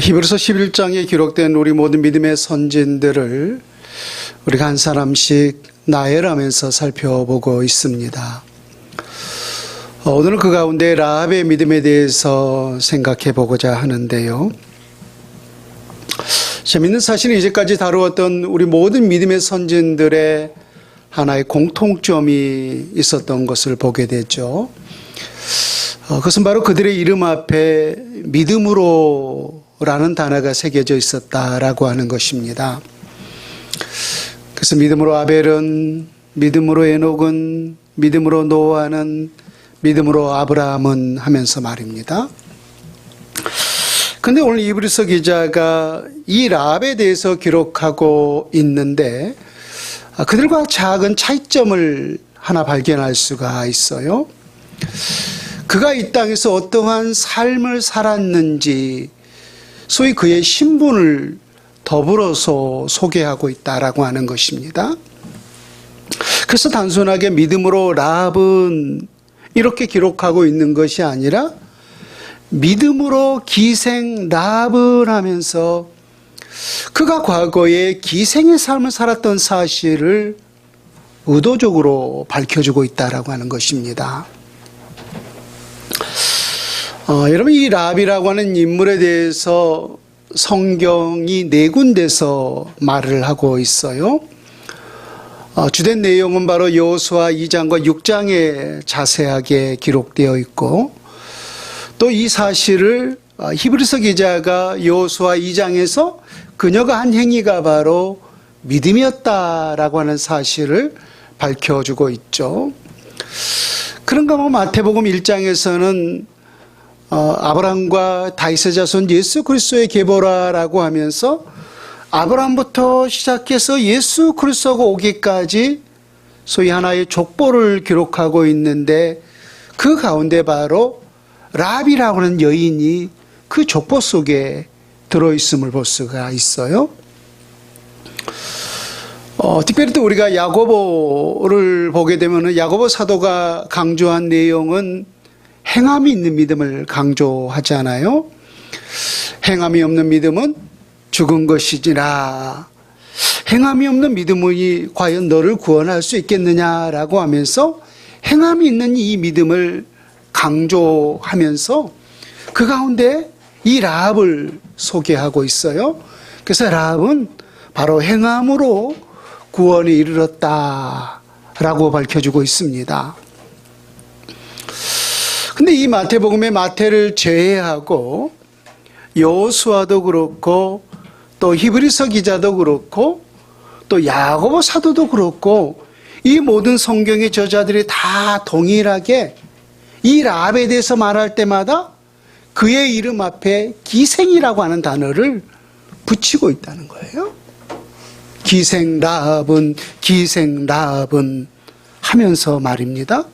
히브리서 11장에 기록된 우리 모든 믿음의 선진들을 우리가 한 사람씩 나열하면서 살펴보고 있습니다. 오늘은 그 가운데 라합의 믿음에 대해서 생각해 보고자 하는데요. 재밌는 사실은 이제까지 다루었던 우리 모든 믿음의 선진들의 하나의 공통점이 있었던 것을 보게 되죠. 그것은 바로 그들의 이름 앞에 믿음으로라는 단어가 새겨져 있었다라고 하는 것입니다. 그래서 믿음으로 아벨은, 믿음으로 에녹은, 믿음으로 노아는, 믿음으로 아브라함은 하면서 말입니다. 근데 오늘 히브리서 기자가 이 라합에 대해서 기록하고 있는데 그들과 작은 차이점을 하나 발견할 수가 있어요. 그가 이 땅에서 어떠한 삶을 살았는지 소위 그의 신분을 더불어서 소개하고 있다라고 하는 것입니다. 그래서 단순하게 믿음으로 라합은 이렇게 기록하고 있는 것이 아니라 믿음으로 기생 라합을 하면서 그가 과거에 기생의 삶을 살았던 사실을 의도적으로 밝혀주고 있다라고 하는 것입니다. 여러분, 이 라합이라고 하는 인물에 대해서 성경이 4군데서 말을 하고 있어요. 주된 내용은 바로 여호수아 2장과 6장에 자세하게 기록되어 있고, 또 이 사실을 히브리서 기자가 여호수아 2장에서 그녀가 한 행위가 바로 믿음이었다라고 하는 사실을 밝혀주고 있죠. 그런가 하면 마태복음 1장에서는 아브라함과 다윗의 자손 예수 그리스도의 계보라라고 하면서 아브라함부터 시작해서 예수 그리스도가 오기까지 소위 하나의 족보를 기록하고 있는데 그 가운데 바로 라합이라고 하는 여인이 그 족보 속에 들어있음을 볼 수가 있어요. 특별히 또 우리가 야고보를 보게 되면 야고보 사도가 강조한 내용은 행함이 있는 믿음을 강조하잖아요. 행함이 없는 믿음은 죽은 것이지라. 행함이 없는 믿음이 과연 너를 구원할 수 있겠느냐라고 하면서 행함이 있는 이 믿음을 강조하면서 그 가운데 이 라합을 소개하고 있어요. 그래서 라합은 바로 행함으로 구원에 이르렀다라고 밝혀주고 있습니다. 근데 이 마태복음에 마태를 제외하고 여호수아도 그렇고 또 히브리서 기자도 그렇고 또 야고보 사도도 그렇고 이 모든 성경의 저자들이 다 동일하게 이 라합에 대해서 말할 때마다 그의 이름 앞에 기생이라고 하는 단어를 붙이고 있다는 거예요. 기생 라합은 하면서 말입니다.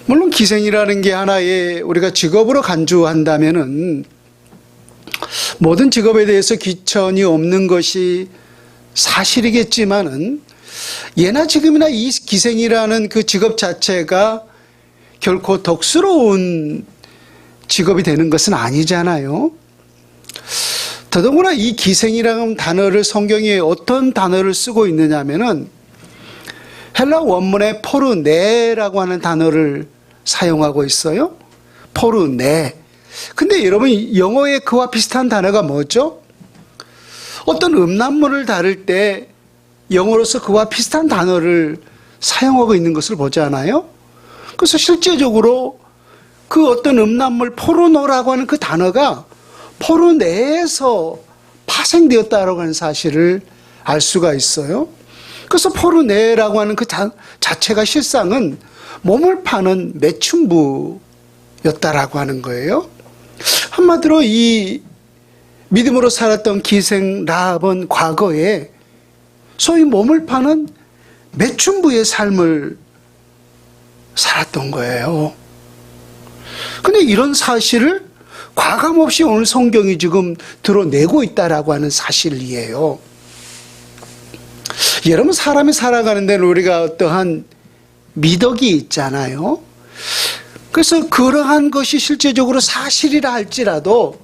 물론 기생이라는 게 하나의 우리가 직업으로 간주한다면은 모든 직업에 대해서 귀천이 없는 것이 사실이겠지만은 예나 지금이나 이 기생이라는 그 직업 자체가 결코 덕스러운 직업이 되는 것은 아니잖아요. 더더구나 이 기생이라는 단어를 성경에 어떤 단어를 쓰고 있느냐면은 헬라 원문에 포르네라고 하는 단어를 사용하고 있어요. 포르네. 근데 여러분 영어에 그와 비슷한 단어가 뭐죠? 어떤 음란물을 다룰 때 영어로서 그와 비슷한 단어를 사용하고 있는 것을 보잖아요. 그래서 실제적으로 그 어떤 음란물 포르노라고 하는 그 단어가 포르네에서 파생되었다라고 하는 사실을 알 수가 있어요. 그래서 포르네라고 하는 그 자체가 실상은 몸을 파는 매춘부였다라고 하는 거예요. 한마디로 이 믿음으로 살았던 기생 라합은 과거에 소위 몸을 파는 매춘부의 삶을 살았던 거예요. 근데 이런 사실을 과감없이 오늘 성경이 지금 드러내고 있다라고 하는 사실이에요. 여러분, 사람이 살아가는 데는 우리가 어떠한 미덕이 있잖아요. 그래서 그러한 것이 실제적으로 사실이라 할지라도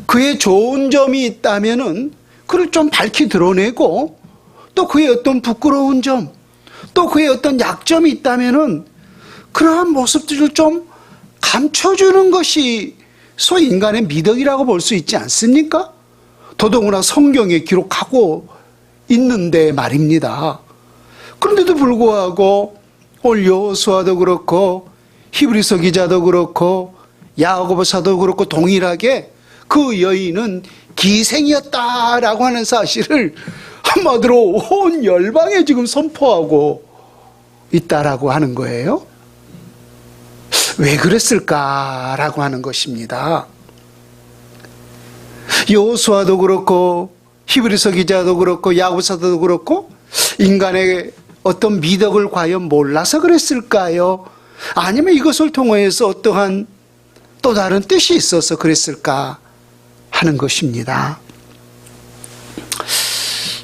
그의 좋은 점이 있다면은 그걸 좀 밝히 드러내고, 또 그의 어떤 부끄러운 점, 또 그의 어떤 약점이 있다면은 그러한 모습들을 좀 감춰주는 것이 소위 인간의 미덕이라고 볼 수 있지 않습니까? 더더구나 성경에 기록하고 있는데 말입니다. 그런데도 불구하고 오늘 여호수아도 그렇고 히브리서 기자도 그렇고 야고보서도 그렇고 동일하게 그 여인은 기생이었다라고 하는 사실을 한마디로 온 열방에 지금 선포하고 있다라고 하는 거예요. 왜 그랬을까라고 하는 것입니다. 여호수아도 그렇고 히브리서 기자도 그렇고 야고보서도 그렇고 인간의 어떤 미덕을 과연 몰라서 그랬을까요? 아니면 이것을 통해서 어떠한 또 다른 뜻이 있어서 그랬을까 하는 것입니다.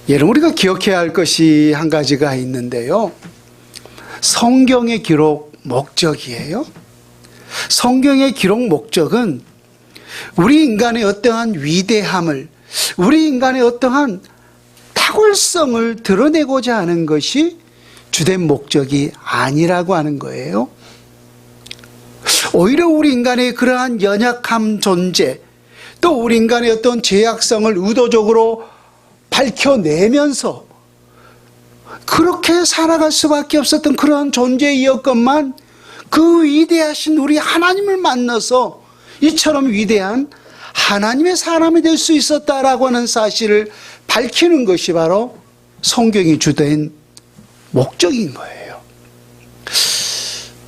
여러분, 우리가 기억해야 할 것이 한 가지가 있는데요. 성경의 기록 목적이에요. 성경의 기록 목적은 우리 인간의 어떠한 위대함을, 우리 인간의 어떠한 탁월성을 드러내고자 하는 것이 주된 목적이 아니라고 하는 거예요. 오히려 우리 인간의 그러한 연약한 존재, 또 우리 인간의 어떤 죄악성을 의도적으로 밝혀내면서 그렇게 살아갈 수밖에 없었던 그러한 존재이었건만 그 위대하신 우리 하나님을 만나서 이처럼 위대한 하나님의 사람이 될 수 있었다라고 하는 사실을 밝히는 것이 바로 성경이 주된 목적인 거예요.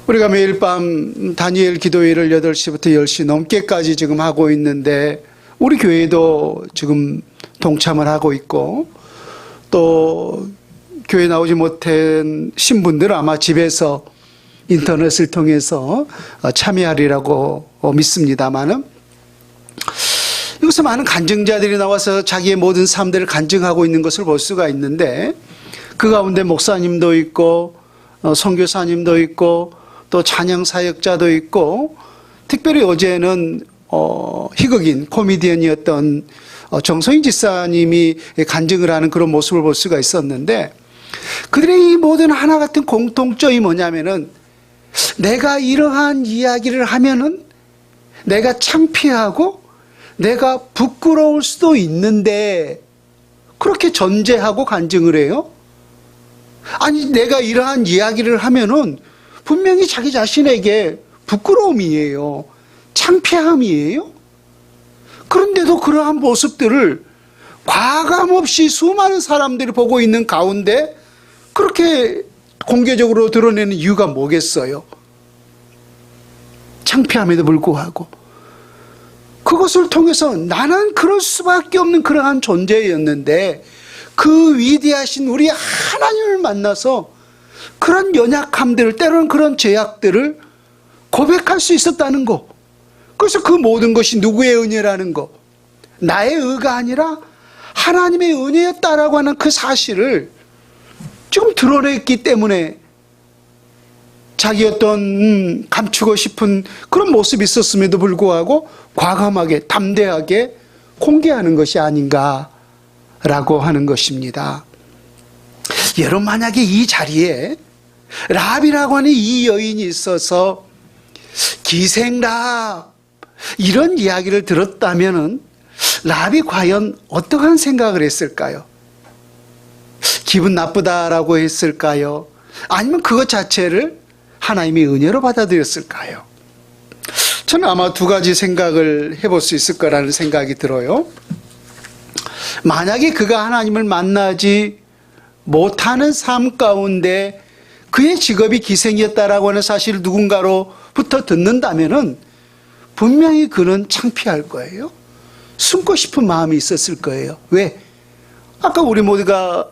우리가 매일 밤 다니엘 기도회를 8시부터 10시 넘게까지 지금 하고 있는데 우리 교회도 지금 동참을 하고 있고, 또 교회 나오지 못한 신분들은 아마 집에서 인터넷을 통해서 참여하리라고 믿습니다만은, 여기서 많은 간증자들이 나와서 자기의 모든 삶들을 간증하고 있는 것을 볼 수가 있는데, 그 가운데 목사님도 있고 선교사님도 있고 또 찬양 사역자도 있고, 특별히 어제는 희극인 코미디언이었던 정소인 지사님이 간증을 하는 그런 모습을 볼 수가 있었는데, 그들의 이 모든 하나 같은 공통점이 뭐냐면은 내가 이러한 이야기를 하면은 내가 창피하고 내가 부끄러울 수도 있는데 그렇게 전제하고 간증을 해요. 아니, 내가 이러한 이야기를 하면은 분명히 자기 자신에게 부끄러움이에요. 창피함이에요. 그런데도 그러한 모습들을 과감없이 수많은 사람들이 보고 있는 가운데 그렇게 공개적으로 드러내는 이유가 뭐겠어요? 창피함에도 불구하고 그것을 통해서 나는 그럴 수밖에 없는 그러한 존재였는데 그 위대하신 우리 하나님을 만나서 그런 연약함들을, 때로는 그런 죄악들을 고백할 수 있었다는 거. 그래서 그 모든 것이 누구의 은혜라는 거, 나의 의가 아니라 하나님의 은혜였다라고 하는 그 사실을 지금 드러냈기 때문에 자기 어떤 감추고 싶은 그런 모습이 있었음에도 불구하고 과감하게 담대하게 공개하는 것이 아닌가라고 하는 것입니다. 여러분, 만약에 이 자리에 라합이라고 하는 이 여인이 있어서 기생라합 이런 이야기를 들었다면은 라합이 과연 어떠한 생각을 했을까요? 기분 나쁘다라고 했을까요? 아니면 그것 자체를 하나님의 은혜로 받아들였을까요? 저는 아마 두 가지 생각을 해볼 수 있을 거라는 생각이 들어요. 만약에 그가 하나님을 만나지 못하는 삶 가운데 그의 직업이 기생이었다라고 하는 사실을 누군가로부터 듣는다면은 분명히 그는 창피할 거예요. 숨고 싶은 마음이 있었을 거예요. 왜? 아까 우리 모두가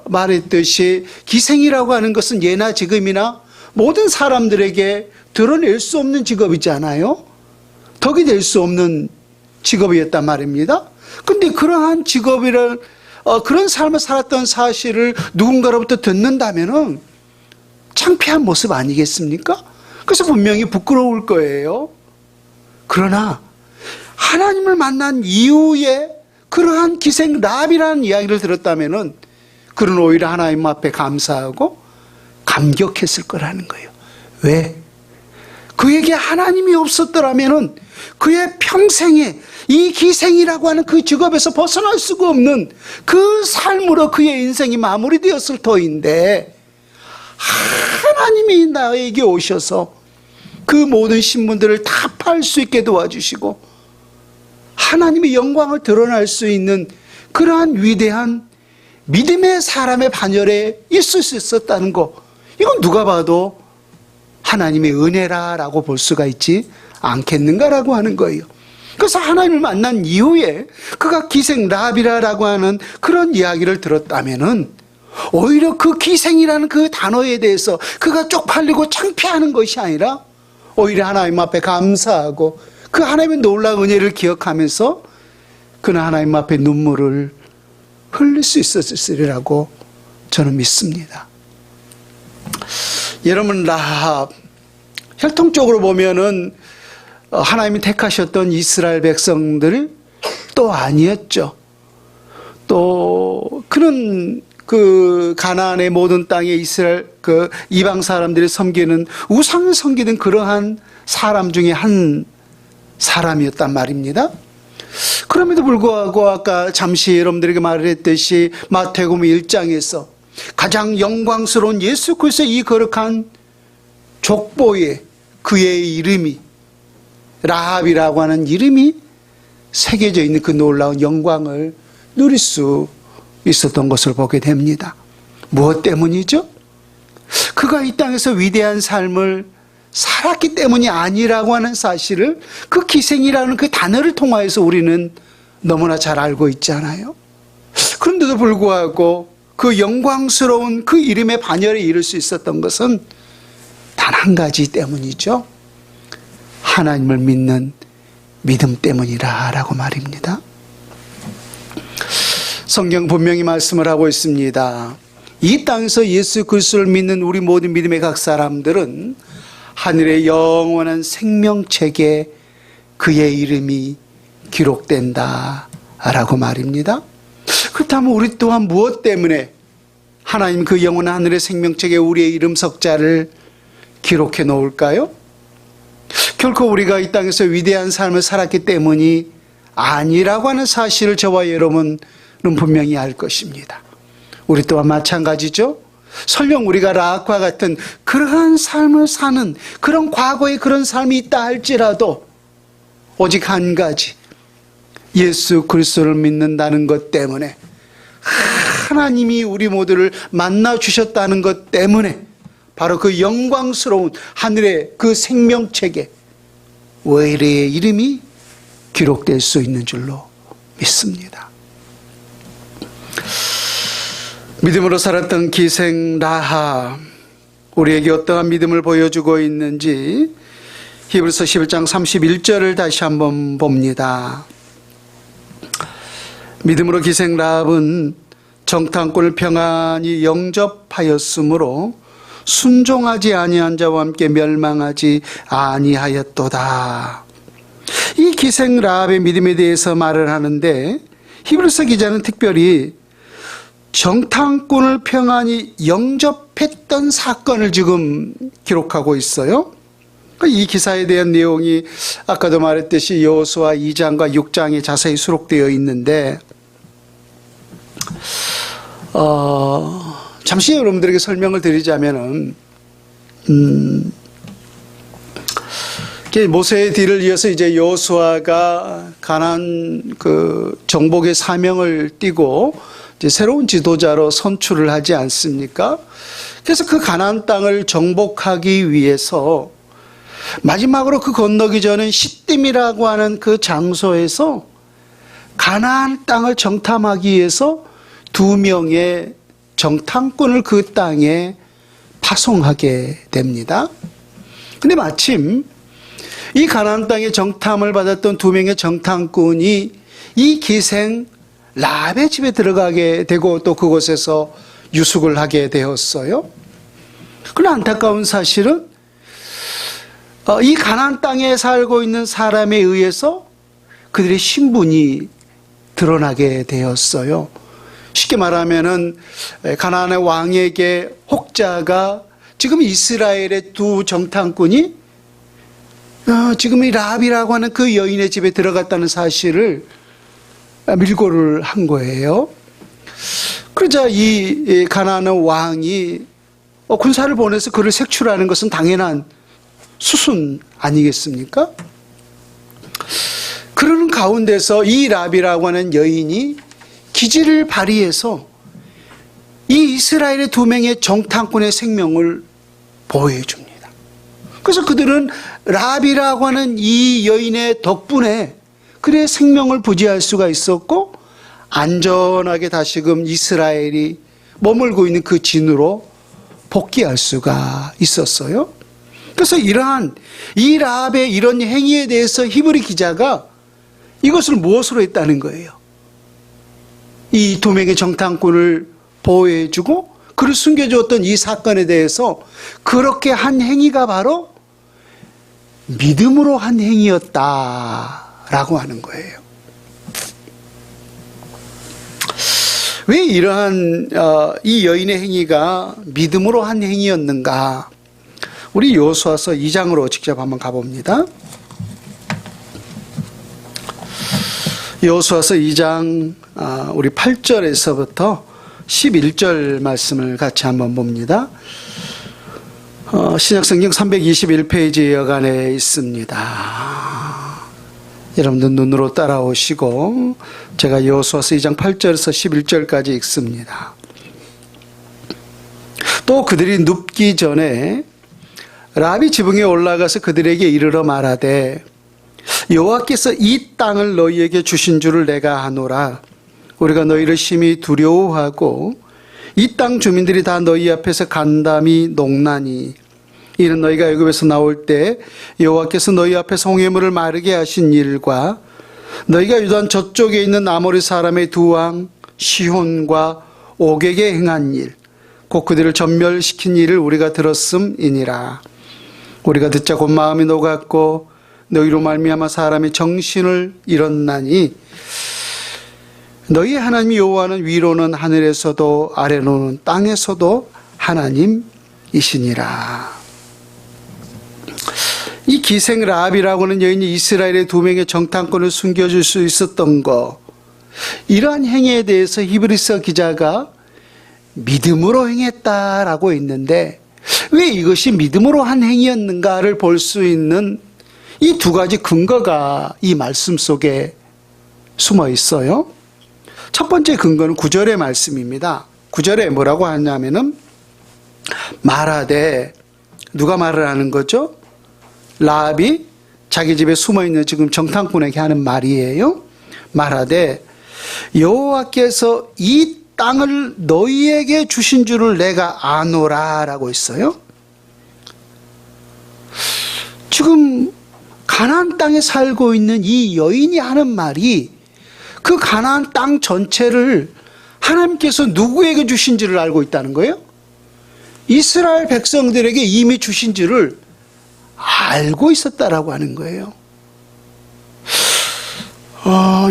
말했듯이 기생이라고 하는 것은 예나 지금이나 모든 사람들에게 드러낼 수 없는 직업이잖아요. 덕이 될 수 없는 직업이었단 말입니다. 근데 그러한 직업이란 그런 삶을 살았던 사실을 누군가로부터 듣는다면은 창피한 모습 아니겠습니까? 그래서 분명히 부끄러울 거예요. 그러나 하나님을 만난 이후에 그러한 기생 라합이라는 이야기를 들었다면은 그는 오히려 하나님 앞에 감사하고 감격했을 거라는 거예요. 왜? 그에게 하나님이 없었더라면은 그의 평생에 이 기생이라고 하는 그 직업에서 벗어날 수가 없는 그 삶으로 그의 인생이 마무리되었을 터인데, 하나님이 나에게 오셔서 그 모든 신분들을 다 팔 수 있게 도와주시고 하나님의 영광을 드러날 수 있는 그러한 위대한 믿음의 사람의 반열에 있을 수 있었다는 거, 이건 누가 봐도 하나님의 은혜라라고 볼 수가 있지 않겠는가라고 하는 거예요. 그래서 하나님을 만난 이후에 그가 기생 라합이라고 하는 그런 이야기를 들었다면은 오히려 그 기생이라는 그 단어에 대해서 그가 쪽팔리고 창피하는 것이 아니라 오히려 하나님 앞에 감사하고 그 하나님의 놀라운 은혜를 기억하면서 그는 하나님 앞에 눈물을 흘릴 수 있었으리라고 저는 믿습니다. 여러분, 라합, 혈통적으로 보면은 하나님이 택하셨던 이스라엘 백성들 또 아니었죠. 또 그는 그 가나안의 모든 땅에 이스라엘 그 이방 사람들이 섬기는 우상을 섬기는 그러한 사람 중에 한 사람이었단 말입니다. 그럼에도 불구하고 아까 잠시 여러분들에게 말했듯이 마태복음 1장에서 가장 영광스러운 예수 그리스도의 이 거룩한 족보에 그의 이름이, 라합이라고 하는 이름이 새겨져 있는 그 놀라운 영광을 누릴 수 있었던 것을 보게 됩니다. 무엇 때문이죠? 그가 이 땅에서 위대한 삶을 살았기 때문이 아니라고 하는 사실을 그 기생이라는 그 단어를 통하여서 우리는 너무나 잘 알고 있잖아요. 그런데도 불구하고 그 영광스러운 그 이름의 반열에 이를 수 있었던 것은 단 한 가지 때문이죠. 하나님을 믿는 믿음 때문이라고 말입니다. 성경 분명히 말씀을 하고 있습니다. 이 땅에서 예수 그리스도를 믿는 우리 모든 믿음의 각 사람들은 하늘의 영원한 생명책에 그의 이름이 기록된다라고 말입니다. 그렇다면 우리 또한 무엇 때문에 하나님 그 영원한 하늘의 생명책에 우리의 이름 석자를 기록해 놓을까요? 결코 우리가 이 땅에서 위대한 삶을 살았기 때문이 아니라고 하는 사실을 저와 여러분은 분명히 알 것입니다. 우리 또한 마찬가지죠. 설령 우리가 라합과 같은 그러한 삶을 사는 그런 과거의 그런 삶이 있다 할지라도 오직 한 가지, 예수 그리스도를 믿는다는 것 때문에, 하나님이 우리 모두를 만나 주셨다는 것 때문에 바로 그 영광스러운 하늘의 그 생명책에 우리의 이름이 기록될 수 있는 줄로 믿습니다. 믿음으로 살았던 기생 라합, 우리에게 어떠한 믿음을 보여주고 있는지 히브리서 11장 31절을 다시 한번 봅니다. 믿음으로 기생 라합은 정탐꾼을 평안히 영접하였으므로 순종하지 아니한 자와 함께 멸망하지 아니하였도다. 이 기생 라합의 믿음에 대해서 말을 하는데 히브리서 기자는 특별히 정탐꾼을 평안히 영접했던 사건을 지금 기록하고 있어요. 이 기사에 대한 내용이 아까도 말했듯이 여호수아 2장과 6장에 자세히 수록되어 있는데 잠시 여러분들에게 설명을 드리자면은 모세의 뒤를 이어서 이제 여호수아가 가나안 그 정복의 사명을 띠고 이제 새로운 지도자로 선출을 하지 않습니까? 그래서 그 가나안 땅을 정복하기 위해서 마지막으로 그 건너기 전에 시딤이라고 하는 그 장소에서 가나안 땅을 정탐하기 위해서 2명의 정탐꾼을 그 땅에 파송하게 됩니다. 근데 마침 이 가나안 땅의 정탐을 받았던 2명의 정탐꾼이 이 기생 라합의 집에 들어가게 되고 또 그곳에서 유숙을 하게 되었어요. 그러나 안타까운 사실은 이 가나안 땅에 살고 있는 사람에 의해서 그들의 신분이 드러나게 되었어요. 쉽게 말하면은 가나안의 왕에게 혹자가 지금 이스라엘의 두 정탐꾼이 지금 이 라합이라고 하는 그 여인의 집에 들어갔다는 사실을 밀고를 한 거예요. 그러자 이 가나안의 왕이 군사를 보내서 그를 색출하는 것은 당연한 수순 아니겠습니까? 그러는 가운데서 이 라합이라고 하는 여인이 기지를 발휘해서 이 이스라엘의 두 명의 정탐꾼의 생명을 보호해 줍니다. 그래서 그들은 라합이라고 하는 이 여인의 덕분에 그의 생명을 부지할 수가 있었고 안전하게 다시금 이스라엘이 머물고 있는 그 진으로 복귀할 수가 있었어요. 그래서 이러한 이 라합의 이런 행위에 대해서 히브리 기자가 이것을 무엇으로 했다는 거예요? 이 두 명의 정탐꾼을 보호해주고 그를 숨겨주었던 이 사건에 대해서 그렇게 한 행위가 바로 믿음으로 한 행위였다라고 하는 거예요. 왜 이러한 이 여인의 행위가 믿음으로 한 행위였는가? 우리 여호수아서 2장으로 직접 한번 가봅니다. 여호수아서 2장 우리 8절에서부터 11절 말씀을 같이 한번 봅니다. 신약성경 321페이지 여간에 있습니다. 여러분들 눈으로 따라오시고 제가 여호수아서 2장 8절에서 11절까지 읽습니다. 또 그들이 눕기 전에 라합이 지붕에 올라가서 그들에게 이르러 말하되 여호와께서 이 땅을 너희에게 주신 줄을 내가 아노라. 우리가 너희를 심히 두려워하고 이 땅 주민들이 다 너희 앞에서 간담이 녹나니 이는 너희가 애굽에서 나올 때 여호와께서 너희 앞에서 홍해물을 마르게 하신 일과 너희가 유단 저쪽에 있는 아모리 사람의 두 왕 시혼과 옥에게 행한 일 곧 그들을 전멸시킨 일을 우리가 들었음이니라. 우리가 듣자 곧 마음이 녹았고 너희로 말미암아 사람이 정신을 잃었나니 너희 하나님 여호와는 위로는 하늘에서도 아래로는 땅에서도 하나님이시니라. 이 기생 라합이라고 하는 여인이 이스라엘의 두 명의 정탐꾼을 숨겨줄 수 있었던 것, 이러한 행위에 대해서 히브리서 기자가 믿음으로 행했다라고 있는데 왜 이것이 믿음으로 한 행위였는가를 볼 수 있는 이 두 가지 근거가 이 말씀 속에 숨어 있어요. 첫 번째 근거는 9절의 말씀입니다. 9절에 뭐라고 하냐면은 말하되, 누가 말을 하는 거죠? 라합이 자기 집에 숨어 있는 지금 정탐꾼에게 하는 말이에요. 말하되 여호와께서 이 땅을 너희에게 주신 줄을 내가 아노라 라고 있어요. 지금 가나안 땅에 살고 있는 이 여인이 하는 말이 그 가나안 땅 전체를 하나님께서 누구에게 주신지를 알고 있다는 거예요. 이스라엘 백성들에게 이미 주신지를 알고 있었다라고 하는 거예요.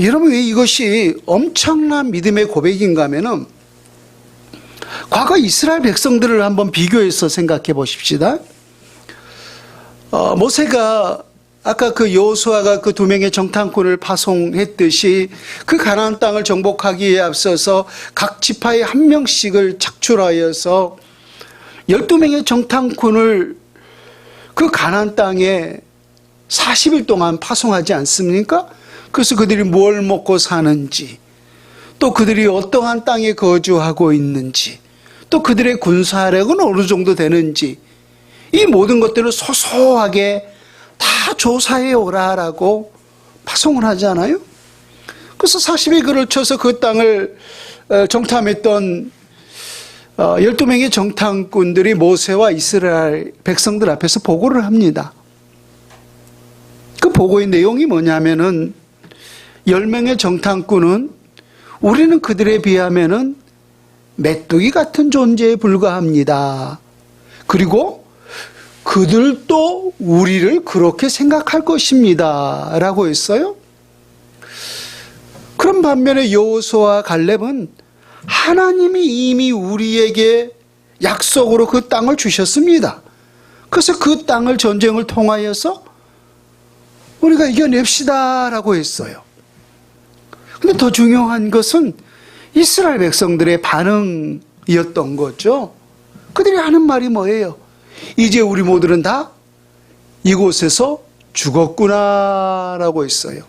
여러분, 왜 이것이 엄청난 믿음의 고백인가 하면은 과거 이스라엘 백성들을 한번 비교해서 생각해 보십시다. 모세가 아까 그 여호수아가 그 두 명의 정탐꾼을 파송했듯이 그 가나안 땅을 정복하기에 앞서서 각 지파에 한 명씩을 착출하여서 12명의 정탐꾼을 그 가나안 땅에 40일 동안 파송하지 않습니까? 그래서 그들이 뭘 먹고 사는지, 또 그들이 어떠한 땅에 거주하고 있는지, 또 그들의 군사력은 어느 정도 되는지, 이 모든 것들을 소소하게 다 조사해 오라라고 파송을 하잖아요. 그래서 40일 걸쳐서 그 땅을 정탐했던 12명의 정탐꾼들이 모세와 이스라엘 백성들 앞에서 보고를 합니다. 그 보고의 내용이 뭐냐면은 10명의 정탐꾼은 우리는 그들에 비하면은 메뚜기 같은 존재에 불과합니다. 그리고 그들도 우리를 그렇게 생각할 것입니다 라고 했어요. 그런 반면에 여호수아와 갈렙은 하나님이 이미 우리에게 약속으로 그 땅을 주셨습니다. 그래서 그 땅을 전쟁을 통하여서 우리가 이겨냅시다 라고 했어요. 근데 더 중요한 것은 이스라엘 백성들의 반응이었던 거죠. 그들이 하는 말이 뭐예요? 이제 우리 모두는 다 이곳에서 죽었구나 라고 했어요.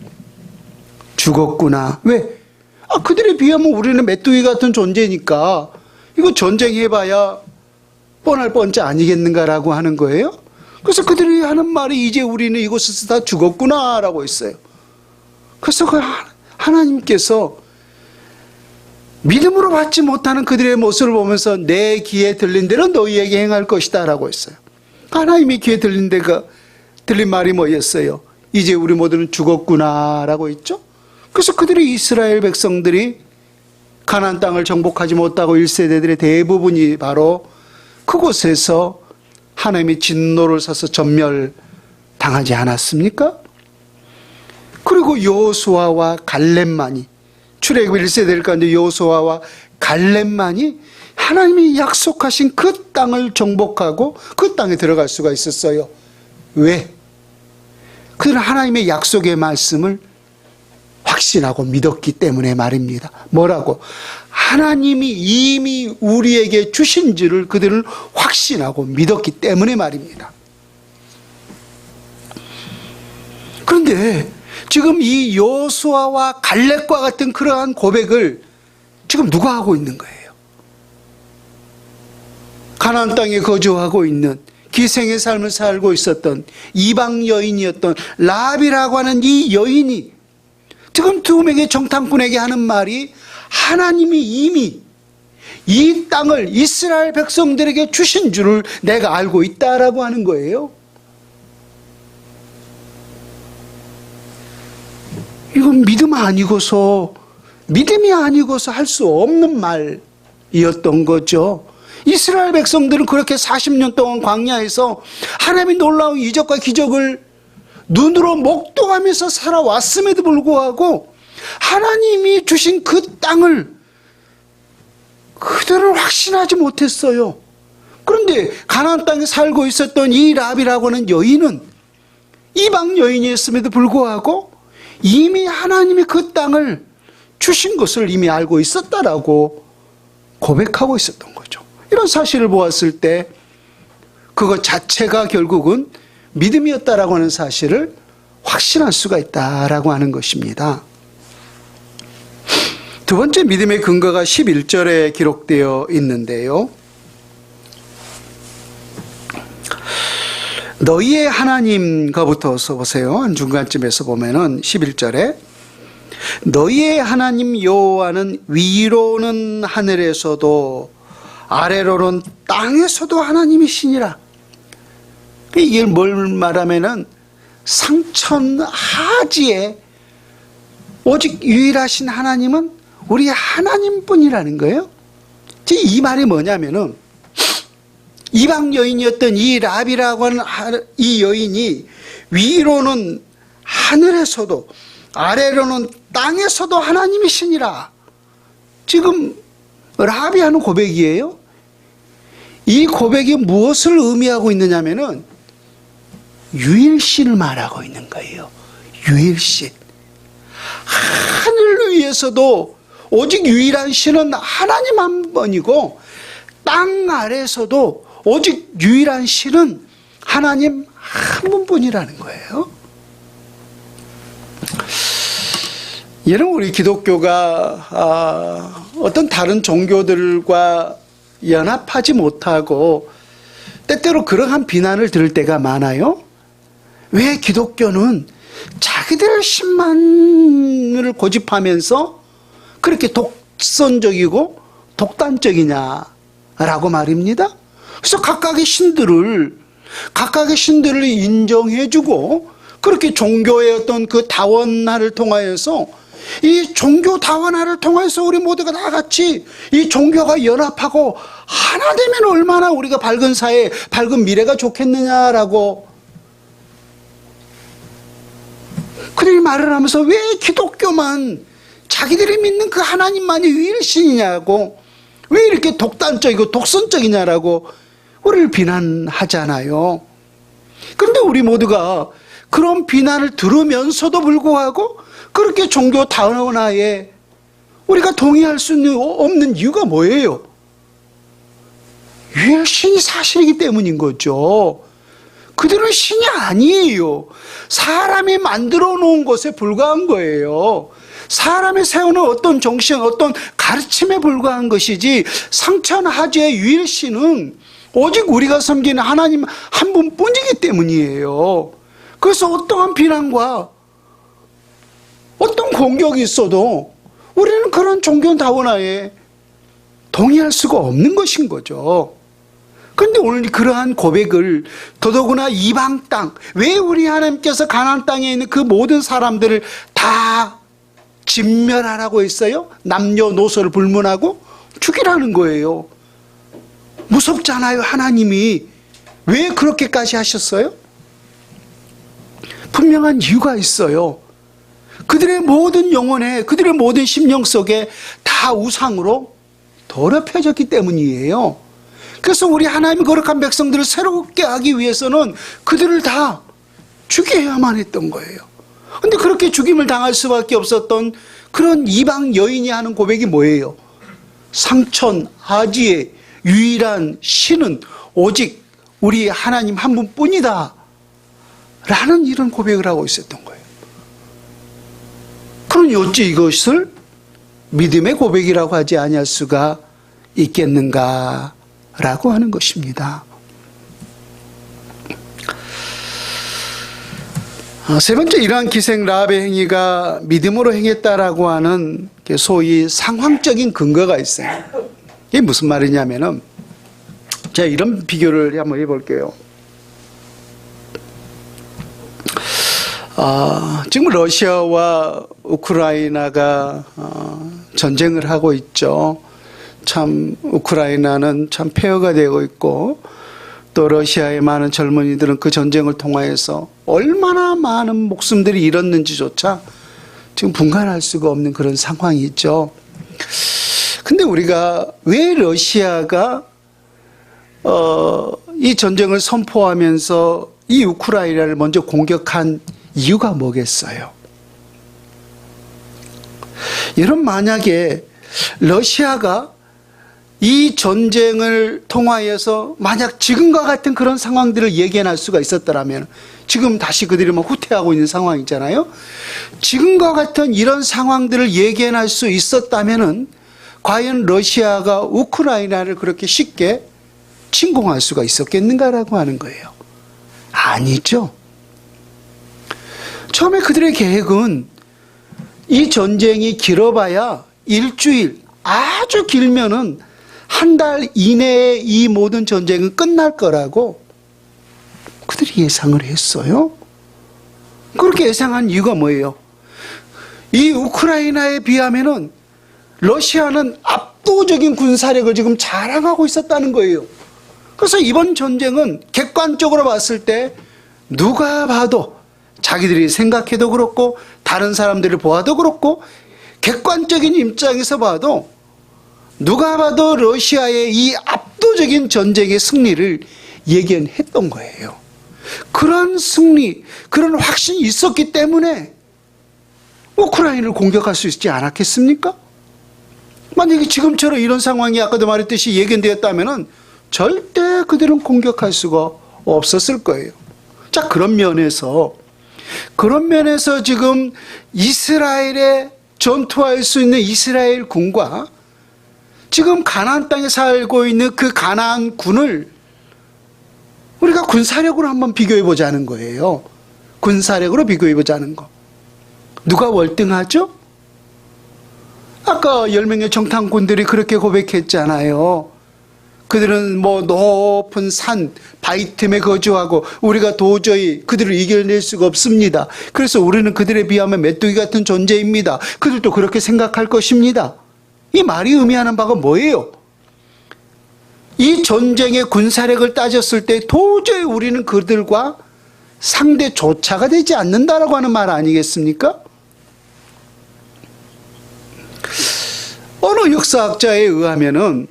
죽었구나. 왜? 그들에 비하면 우리는 메뚜기 같은 존재니까 이거 전쟁해봐야 뻔할 뻔짜 아니겠는가라고 하는 거예요. 그래서 그들이 하는 말이 이제 우리는 이곳에서 다 죽었구나 라고 했어요. 그래서 그 하나님께서 믿음으로 받지 못하는 그들의 모습을 보면서 내 귀에 들린 대로 너희에게 행할 것이다 라고 했어요. 하나님이 귀에 들린 말이 뭐였어요? 이제 우리 모두는 죽었구나 라고 했죠. 그래서 그들이 이스라엘 백성들이 가나안 땅을 정복하지 못하고 1세대들의 대부분이 바로 그곳에서 하나님의 진노를 사서 전멸당하지 않았습니까? 그리고 여호수아와 갈렙만이, 출애굽 1세대를 가운데 여호수아와 갈렙만이 하나님이 약속하신 그 땅을 정복하고 그 땅에 들어갈 수가 있었어요. 왜? 그들은 하나님의 약속의 말씀을 확신하고 믿었기 때문에 말입니다. 뭐라고? 하나님이 이미 우리에게 주신 줄을 그들은 확신하고 믿었기 때문에 말입니다. 그런데 지금 이 여호수아와 갈렙과 같은 그러한 고백을 지금 누가 하고 있는 거예요? 가나안 땅에 거주하고 있는 기생의 삶을 살고 있었던 이방 여인이었던 라합이라고 하는 이 여인이 지금 두 명의 정탐꾼에게 하는 말이 하나님이 이미 이 땅을 이스라엘 백성들에게 주신 줄을 내가 알고 있다라고 하는 거예요. 이건 믿음이 아니고서 할 수 없는 말이었던 거죠. 이스라엘 백성들은 그렇게 40년 동안 광야에서 하나님의 놀라운 이적과 기적을 눈으로 목도하면서 살아왔음에도 불구하고 하나님이 주신 그 땅을 그들은 확신하지 못했어요. 그런데 가나안 땅에 살고 있었던 이 라합이라고 하는 여인은 이방 여인이었음에도 불구하고 이미 하나님이 그 땅을 주신 것을 이미 알고 있었다라고 고백하고 있었던 거죠. 이런 사실을 보았을 때 그것 자체가 결국은 믿음이었다라고 하는 사실을 확신할 수가 있다라고 하는 것입니다. 두 번째 믿음의 근거가 11절에 기록되어 있는데요. 너희의 하나님과부터서 보세요. 한 중간쯤에서 보면은 11절에 너희의 하나님 여호와는 위로는 하늘에서도 아래로는 땅에서도 하나님이시니라. 이게 뭘 말하면은 상천하지에 오직 유일하신 하나님은 우리 하나님뿐이라는 거예요. 이 말이 뭐냐면은 이방 여인이었던 이 라합이라고 하는 이 여인이 위로는 하늘에서도 아래로는 땅에서도 하나님이시니라. 지금 라합이 하는 고백이에요. 이 고백이 무엇을 의미하고 있느냐면은 유일신을 말하고 있는 거예요. 유일신. 하늘 위에서도 오직 유일한 신은 하나님 한 번이고 땅 아래에서도 오직 유일한 신은 하나님 한 분뿐이라는 거예요. 여러분, 우리 기독교가 어떤 다른 종교들과 연합하지 못하고 때때로 그러한 비난을 들을 때가 많아요. 왜 기독교는 자기들 신만을 고집하면서 그렇게 독선적이고 독단적이냐라고 말입니다. 그래서 각각의 신들을 인정해주고 그렇게 종교의 어떤 그 다원화를 통하여서 이 종교 다원화를 통해서 우리 모두가 다 같이 이 종교가 연합하고 하나 되면 얼마나 우리가 밝은 사회, 밝은 미래가 좋겠느냐라고 그들이 말을 하면서 왜 기독교만 자기들이 믿는 그 하나님만이 유일신이냐고, 왜 이렇게 독단적이고 독선적이냐라고 우리를 비난하잖아요. 그런데 우리 모두가 그런 비난을 들으면서도 불구하고 그렇게 종교 다원화에 우리가 동의할 수 없는 이유가 뭐예요? 유일신이 사실이기 때문인 거죠. 그들은 신이 아니에요. 사람이 만들어 놓은 것에 불과한 거예요. 사람이 세우는 어떤 정신, 어떤 가르침에 불과한 것이지, 상천하지의 유일신은 오직 우리가 섬기는 하나님 한 분뿐이기 때문이에요. 그래서 어떠한 비난과 어떤 공격이 있어도 우리는 그런 종교 다원화에 동의할 수가 없는 것인 거죠. 그런데 오늘 그러한 고백을 더더구나 이방 땅, 왜 우리 하나님께서 가나안 땅에 있는 그 모든 사람들을 다 진멸하라고 했어요? 남녀노소를 불문하고 죽이라는 거예요. 무섭잖아요. 하나님이 왜 그렇게까지 하셨어요? 분명한 이유가 있어요. 그들의 모든 영혼에, 그들의 모든 심령 속에 다 우상으로 더럽혀졌기 때문이에요. 그래서 우리 하나님의 거룩한 백성들을 새롭게 하기 위해서는 그들을 다 죽여야만 했던 거예요. 그런데 그렇게 죽임을 당할 수밖에 없었던 그런 이방 여인이 하는 고백이 뭐예요? 상천하지의 유일한 신은 오직 우리 하나님 한 분뿐이다 라는 이런 고백을 하고 있었던 거예요. 그럼 어찌 이것을 믿음의 고백이라고 하지 아니할 수가 있겠는가 라고 하는 것입니다. 세 번째, 이러한 기생 라합의 행위가 믿음으로 행했다라고 하는 소위 상황적인 근거가 있어요. 이게 무슨 말이냐면은, 제가 이런 비교를 한번 해볼게요. 지금 러시아와 우크라이나가 전쟁을 하고 있죠. 참 우크라이나는 참 폐허가 되고 있고, 또 러시아의 많은 젊은이들은 그 전쟁을 통하여서 얼마나 많은 목숨들이 잃었는지조차 지금 분간할 수가 없는 그런 상황이 있죠. 근데 우리가 왜 러시아가 이 전쟁을 선포하면서 이 우크라이나를 먼저 공격한 이유가 뭐겠어요? 여러분, 만약에 러시아가 이 전쟁을 통하여서 만약 지금과 같은 그런 상황들을 예견할 수가 있었더라면, 지금 다시 그들이 막 후퇴하고 있는 상황이잖아요. 지금과 같은 이런 상황들을 예견할 수 있었다면은 과연 러시아가 우크라이나를 그렇게 쉽게 침공할 수가 있었겠는가라고 하는 거예요. 아니죠. 처음에 그들의 계획은 이 전쟁이 길어봐야 일주일, 아주 길면은 한 달 이내에 이 모든 전쟁은 끝날 거라고 그들이 예상을 했어요. 그렇게 예상한 이유가 뭐예요? 이 우크라이나에 비하면은 러시아는 압도적인 군사력을 지금 자랑하고 있었다는 거예요. 그래서 이번 전쟁은 객관적으로 봤을 때 누가 봐도, 자기들이 생각해도 그렇고 다른 사람들을 보아도 그렇고 객관적인 입장에서 봐도 누가 봐도 러시아의 이 압도적인 전쟁의 승리를 예견했던 거예요. 그런 승리, 그런 확신이 있었기 때문에 우크라이나를 공격할 수 있지 않았겠습니까? 만약에 지금처럼 이런 상황이 아까도 말했듯이 예견되었다면 절대 그들은 공격할 수가 없었을 거예요. 자, 그런 면에서 지금 이스라엘에 전투할 수 있는 이스라엘 군과 지금 가나안 땅에 살고 있는 그 가나안 군을 우리가 군사력으로 한번 비교해 보자는 거예요. 군사력으로 비교해 보자는 거. 누가 월등하죠? 아까 10명의 정탐꾼들이 그렇게 고백했잖아요. 그들은 뭐 높은 산, 바위 틈에 거주하고 우리가 도저히 그들을 이겨낼 수가 없습니다. 그래서 우리는 그들에 비하면 메뚜기 같은 존재입니다. 그들도 그렇게 생각할 것입니다. 이 말이 의미하는 바가 뭐예요? 이 전쟁의 군사력을 따졌을 때 도저히 우리는 그들과 상대조차가 되지 않는다라고 하는 말 아니겠습니까? 어느 역사학자에 의하면은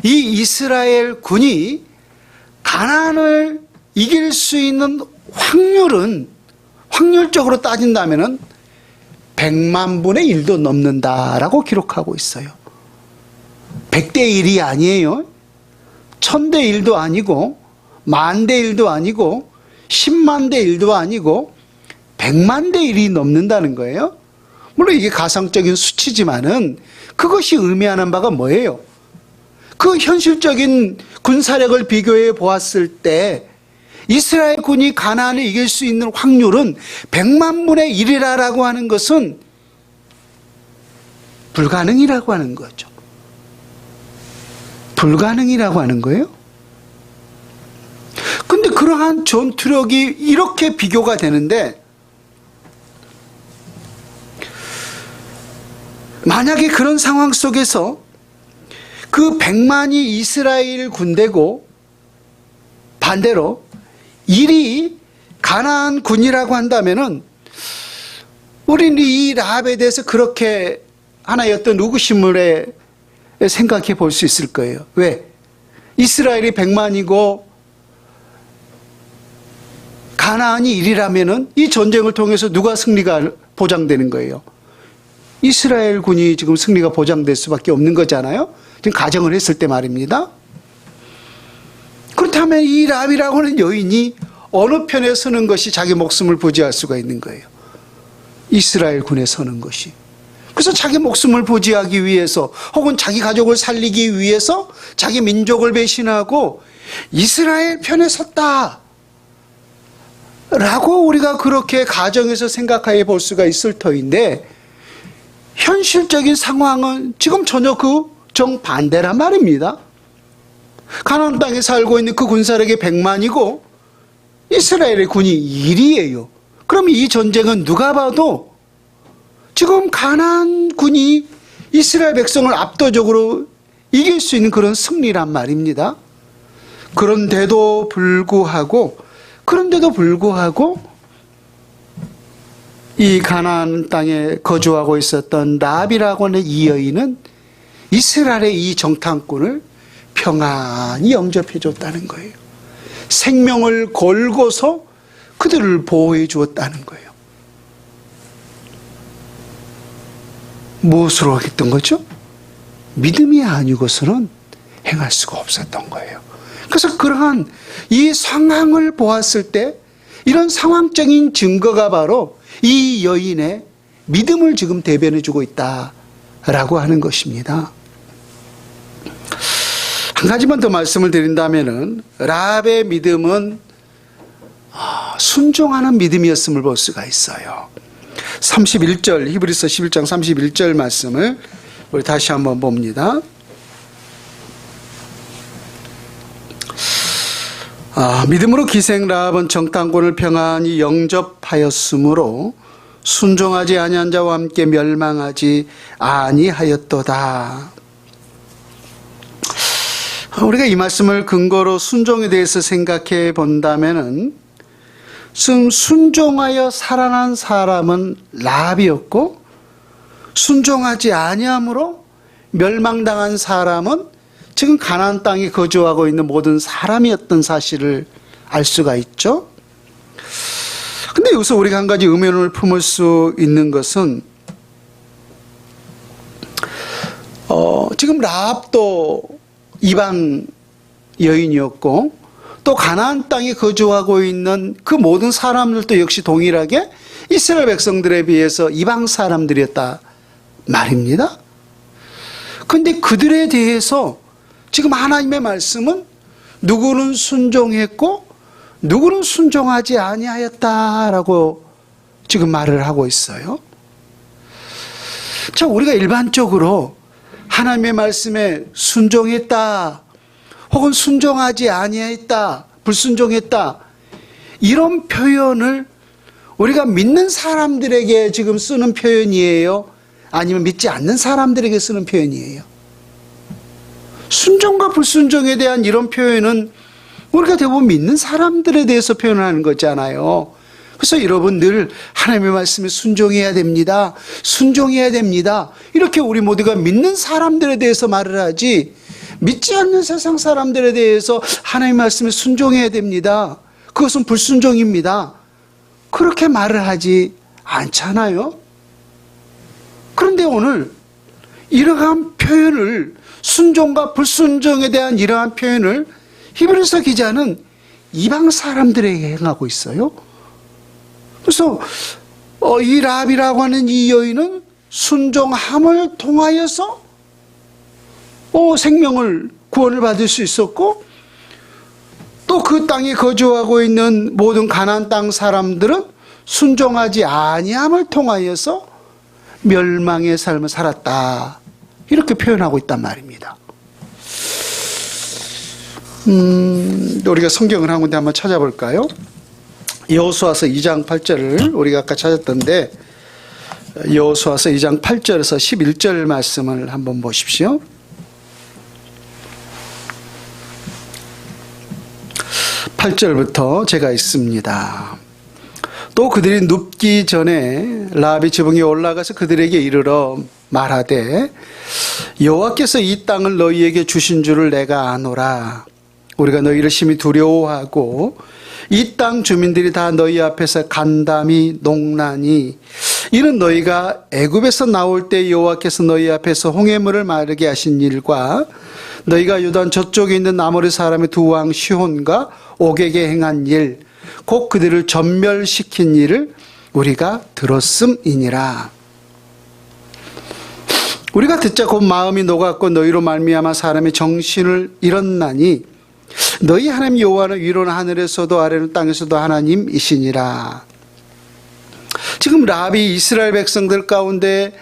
이 이스라엘 군이 가나안을 이길 수 있는 확률적으로 따진다면은 100만 분의 1도 넘는다라고 기록하고 있어요. 100대 1이 아니에요. 1000대 1도 아니고 10,000대 1도 아니고 10만 대 1도 아니고 100만 대 1이 넘는다는 거예요. 물론 이게 가상적인 수치지만은 그것이 의미하는 바가 뭐예요? 그 현실적인 군사력을 비교해 보았을 때 이스라엘 군이 가나안을 이길 수 있는 확률은 100만 분의 1이라고 하는 것은 불가능이라고 하는 거죠. 불가능이라고 하는 거예요. 근데 그러한 전투력이 이렇게 비교가 되는데 만약에 그런 상황 속에서 그 100만이 이스라엘 군대고 반대로 1이 가나안 군이라고 한다면은 우리는 이 라합에 대해서 그렇게 하나의 어떤 의구심을 생각해 볼 수 있을 거예요. 왜? 이스라엘이 100만이고 가나안이 1이라면은 이 전쟁을 통해서 누가 승리가 보장되는 거예요? 이스라엘 군이 지금 승리가 보장될 수밖에 없는 거잖아요. 지금 가정을 했을 때 말입니다. 그렇다면 이 라합이라고 하는 여인이 어느 편에 서는 것이 자기 목숨을 부지할 수가 있는 거예요? 이스라엘 군에 서는 것이. 그래서 자기 목숨을 부지하기 위해서 혹은 자기 가족을 살리기 위해서 자기 민족을 배신하고 이스라엘 편에 섰다 라고 우리가 그렇게 가정에서 생각해 볼 수가 있을 터인데 현실적인 상황은 지금 전혀 그 정반대란 말입니다. 가나안 땅에 살고 있는 그 군사력이 100만이고 이스라엘의 군이 1이에요. 그럼 이 전쟁은 누가 봐도 지금 가나안 군이 이스라엘 백성을 압도적으로 이길 수 있는 그런 승리란 말입니다. 그런데도 불구하고 이 가나안 땅에 거주하고 있었던 라합이라고 하는 이 여인은 이스라엘의 이 정탐꾼을 평안히 영접해 줬다는 거예요. 생명을 걸고서 그들을 보호해 주었다는 거예요. 무엇으로 하겠던 거죠? 믿음이 아니고서는 행할 수가 없었던 거예요. 그래서 그러한 이 상황을 보았을 때 이런 상황적인 증거가 바로 이 여인의 믿음을 지금 대변해 주고 있다라고 하는 것입니다. 한 가지만 더 말씀을 드린다면은 라합의 믿음은 순종하는 믿음이었음을 볼 수가 있어요. 31절 히브리서 11장 31절 말씀을 우리 다시 한번 봅니다. 믿음으로 기생 라합은 정탐꾼을 평안히 영접하였으므로 순종하지 아니한 자와 함께 멸망하지 아니하였도다. 우리가 이 말씀을 근거로 순종에 대해서 생각해 본다면은 순종하여 살아난 사람은 라합이었고 순종하지 아니함으로 멸망당한 사람은 지금 가나안 땅에 거주하고 있는 모든 사람이었던 사실을 알 수가 있죠. 근데 여기서 우리가 한 가지 의문을 품을 수 있는 것은 지금 라합도 이방 여인이었고 또 가나안 땅에 거주하고 있는 그 모든 사람들도 역시 동일하게 이스라엘 백성들에 비해서 이방 사람들이었다 말입니다. 그런데 그들에 대해서 지금 하나님의 말씀은 누구는 순종했고 누구는 순종하지 아니하였다라고 지금 말을 하고 있어요. 자, 우리가 일반적으로 하나님의 말씀에 순종했다, 혹은 순종하지 아니했다, 불순종했다, 이런 표현을 우리가 믿는 사람들에게 지금 쓰는 표현이에요? 아니면 믿지 않는 사람들에게 쓰는 표현이에요? 순종과 불순종에 대한 이런 표현은 우리가 대부분 믿는 사람들에 대해서 표현하는 거잖아요. 그래서 여러분 늘 하나님의 말씀에 순종해야 됩니다, 순종해야 됩니다, 이렇게 우리 모두가 믿는 사람들에 대해서 말을 하지, 믿지 않는 세상 사람들에 대해서 하나님의 말씀에 순종해야 됩니다, 그것은 불순종입니다, 그렇게 말을 하지 않잖아요. 그런데 오늘 이러한 표현을, 순종과 불순종에 대한 이러한 표현을 히브리서 기자는 이방 사람들에게 행하고 있어요. 그래서 이 라합이라고 하는 이 여인은 순종함을 통하여서 생명을, 구원을 받을 수 있었고, 또 그 땅에 거주하고 있는 모든 가나안 땅 사람들은 순종하지 아니함을 통하여서 멸망의 삶을 살았다, 이렇게 표현하고 있단 말입니다. 우리가 성경을 한 군데 한번 찾아볼까요? 여호수아서 2장 8절을 우리가 아까 찾았던데, 여호수아서 2장 8절에서 11절 말씀을 한번 보십시오. 8절부터 제가 읽습니다. 또 그들이 눕기 전에 라합이 지붕에 올라가서 그들에게 이르러 말하되, 여호와께서 이 땅을 너희에게 주신 줄을 내가 아노라. 우리가 너희를 심히 두려워하고 이 땅 주민들이 다 너희 앞에서 간담이 농나니, 이는 너희가 애굽에서 나올 때 여호와께서 너희 앞에서 홍해물을 마르게 하신 일과 너희가 요단 저쪽에 있는 아모리 사람의 두 왕 시혼과 옥에게 행한 일, 곧 그들을 전멸시킨 일을 우리가 들었음이니라. 우리가 듣자 곧 마음이 녹았고 너희로 말미암아 사람의 정신을 잃었나니, 너희 하나님 여호와는 위로는 하늘에서도 아래는 땅에서도 하나님이시니라. 지금 라합이 이스라엘 백성들 가운데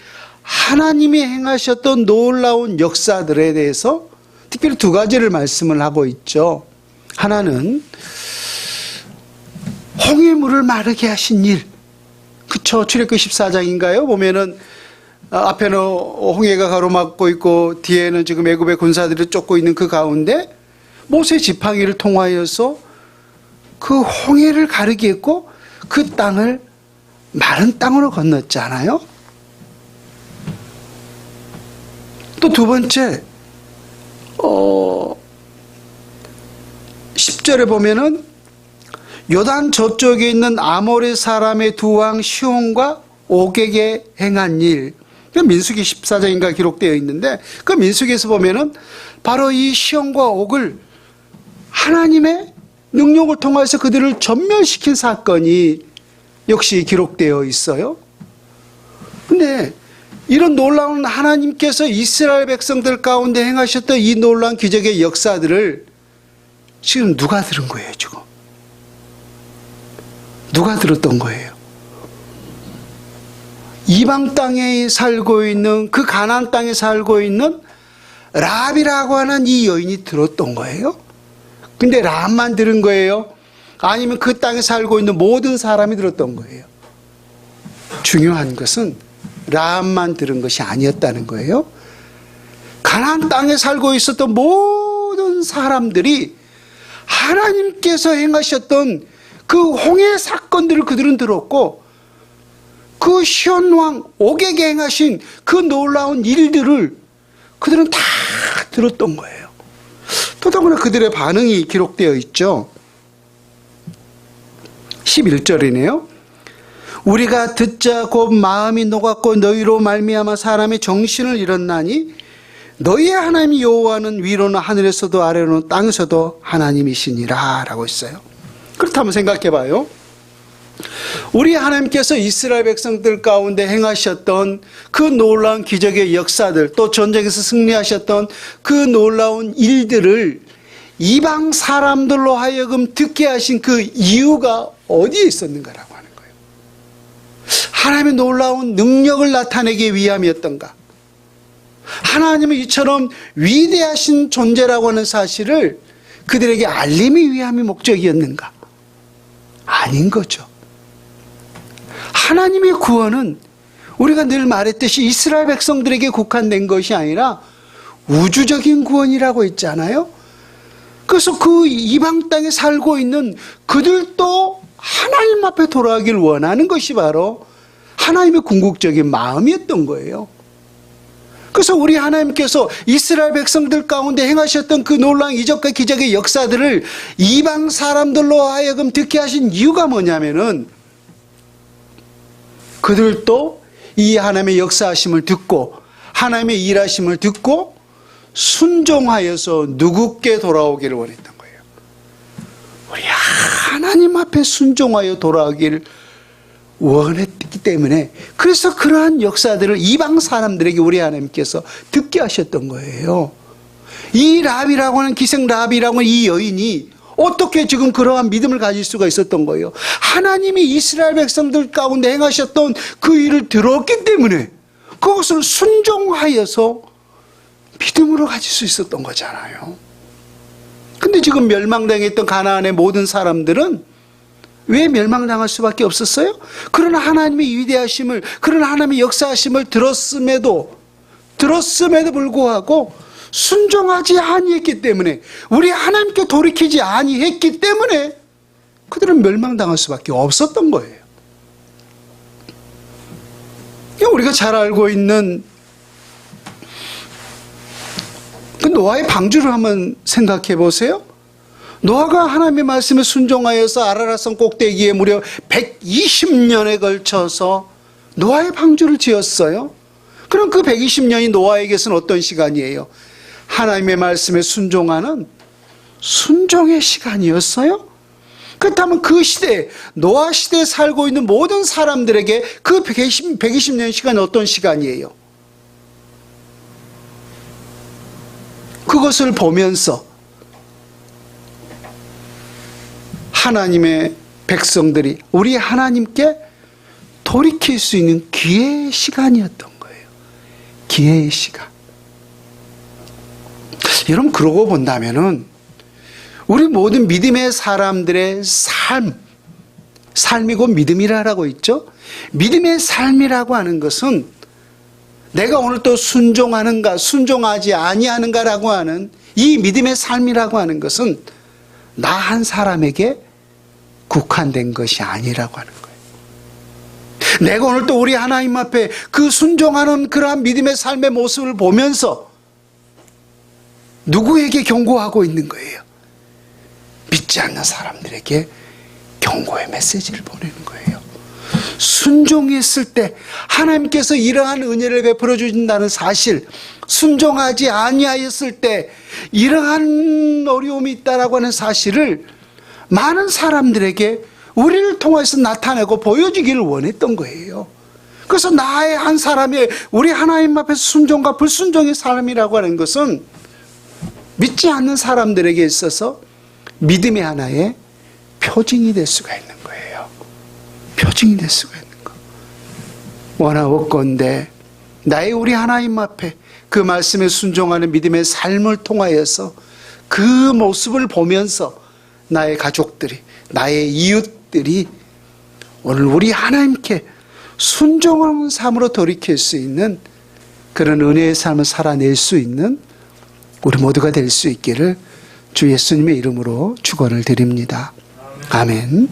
하나님이 행하셨던 놀라운 역사들에 대해서 특별히 두 가지를 말씀을 하고 있죠. 하나는 홍해물을 마르게 하신 일, 그쵸? 출애굽기 14장인가요? 보면은 앞에는 홍해가 가로막고 있고 뒤에는 지금 애굽의 군사들이 쫓고 있는 그 가운데 모세 지팡이를 통하여서 그 홍해를 가르게 했고 그 땅을 마른 땅으로 건넜잖아요. 또 두 번째, 10절에 보면은 요단 저쪽에 있는 아모리 사람의 두 왕 시온과 옥에게 행한 일, 민수기 14장인가 기록되어 있는데, 그 민수기에서 보면은 바로 이 시온과 옥을 하나님의 능력을 통해서 그들을 전멸시킨 사건이 역시 기록되어 있어요. 근데 이런 놀라운 하나님께서 이스라엘 백성들 가운데 행하셨던 이 놀라운 기적의 역사들을 지금 누가 들은 거예요, 지금? 누가 들었던 거예요? 이방 땅에 살고 있는, 그 가나안 땅에 살고 있는 라합이라고 하는 이 여인이 들었던 거예요? 근데 라합만 들은 거예요? 아니면 그 땅에 살고 있는 모든 사람이 들었던 거예요? 중요한 것은 라합만 들은 것이 아니었다는 거예요. 가나안 땅에 살고 있었던 모든 사람들이 하나님께서 행하셨던 그 홍해 사건들을 그들은 들었고, 그 시온 왕 옥에게 행하신 그 놀라운 일들을 그들은 다 들었던 거예요. 더더구나 그들의 반응이 기록되어 있죠. 11절이네요. 우리가 듣자 곧 마음이 녹았고 너희로 말미암아 사람의 정신을 잃었나니, 너희의 하나님 여호와는 위로는 하늘에서도 아래로는 땅에서도 하나님이시니라 라고 했어요. 그렇다면 생각해 봐요. 우리 하나님께서 이스라엘 백성들 가운데 행하셨던 그 놀라운 기적의 역사들, 또 전쟁에서 승리하셨던 그 놀라운 일들을 이방 사람들로 하여금 듣게 하신 그 이유가 어디에 있었는가라고 하는 거예요. 하나님의 놀라운 능력을 나타내기 위함이었던가? 하나님은 이처럼 위대하신 존재라고 하는 사실을 그들에게 알림이 위함이 목적이었는가? 아닌 거죠. 하나님의 구원은 우리가 늘 말했듯이 이스라엘 백성들에게 국한된 것이 아니라 우주적인 구원이라고 했잖아요. 그래서 그 이방 땅에 살고 있는 그들도 하나님 앞에 돌아가길 원하는 것이 바로 하나님의 궁극적인 마음이었던 거예요. 그래서 우리 하나님께서 이스라엘 백성들 가운데 행하셨던 그 놀라운 이적과 기적의 역사들을 이방 사람들로 하여금 듣게 하신 이유가 뭐냐면은 그들도 이 하나님의 역사하심을 듣고 하나님의 일하심을 듣고 순종하여서 누구께 돌아오기를 원했던 거예요. 우리 하나님 앞에 순종하여 돌아오기를 원했기 때문에 그래서 그러한 역사들을 이방 사람들에게 우리 하나님께서 듣게 하셨던 거예요. 이 라비라고 하는 기생 라비라고 하는 이 여인이 어떻게 지금 그러한 믿음을 가질 수가 있었던 거예요? 하나님이 이스라엘 백성들 가운데 행하셨던 그 일을 들었기 때문에 그것을 순종하여서 믿음으로 가질 수 있었던 거잖아요. 근데 지금 멸망당했던 가나안의 모든 사람들은 왜 멸망당할 수밖에 없었어요? 그러나 하나님의 위대하심을, 그러나 하나님의 역사하심을 들었음에도 불구하고 순종하지 아니했기 때문에, 우리 하나님께 돌이키지 아니했기 때문에 그들은 멸망당할 수밖에 없었던 거예요. 우리가 잘 알고 있는 그 노아의 방주를 한번 생각해 보세요. 노아가 하나님의 말씀에 순종하여서 아라랏산 꼭대기에 무려 120년에 걸쳐서 노아의 방주를 지었어요. 그럼 그 120년이 노아에게서는 어떤 시간이에요? 하나님의 말씀에 순종하는 순종의 시간이었어요. 그렇다면 그 시대, 노아 시대에 살고 있는 모든 사람들에게 그 120년 시간은 어떤 시간이에요? 그것을 보면서 하나님의 백성들이 우리 하나님께 돌이킬 수 있는 기회의 시간이었던 거예요. 기회의 시간. 여러분, 그러고 본다면은 우리 모든 믿음의 사람들의 삶이 곧 믿음이라고 있죠. 믿음의 삶이라고 하는 것은 내가 오늘 또 순종하는가 순종하지 아니하는가라고 하는 이 믿음의 삶이라고 하는 것은 나 한 사람에게 국한된 것이 아니라고 하는 거예요. 내가 오늘 또 우리 하나님 앞에 그 순종하는 그러한 믿음의 삶의 모습을 보면서 누구에게 경고하고 있는 거예요? 믿지 않는 사람들에게 경고의 메시지를 보내는 거예요. 순종했을 때 하나님께서 이러한 은혜를 베풀어 주신다는 사실, 순종하지 아니하였을 때 이러한 어려움이 있다라고 하는 사실을 많은 사람들에게 우리를 통해서 나타내고 보여주기를 원했던 거예요. 그래서 나의 한 사람의 우리 하나님 앞에서 순종과 불순종의 사람이라고 하는 것은 믿지 않는 사람들에게 있어서 믿음의 하나의 표징이 될 수가 있는 거예요. 표징이 될 수가 있는 거. 원하옵건대 나의 우리 하나님 앞에 그 말씀에 순종하는 믿음의 삶을 통하여서 그 모습을 보면서 나의 가족들이, 나의 이웃들이 오늘 우리 하나님께 순종하는 삶으로 돌이킬 수 있는 그런 은혜의 삶을 살아낼 수 있는 우리 모두가 될 수 있기를 주 예수님의 이름으로 축원을 드립니다. 아멘.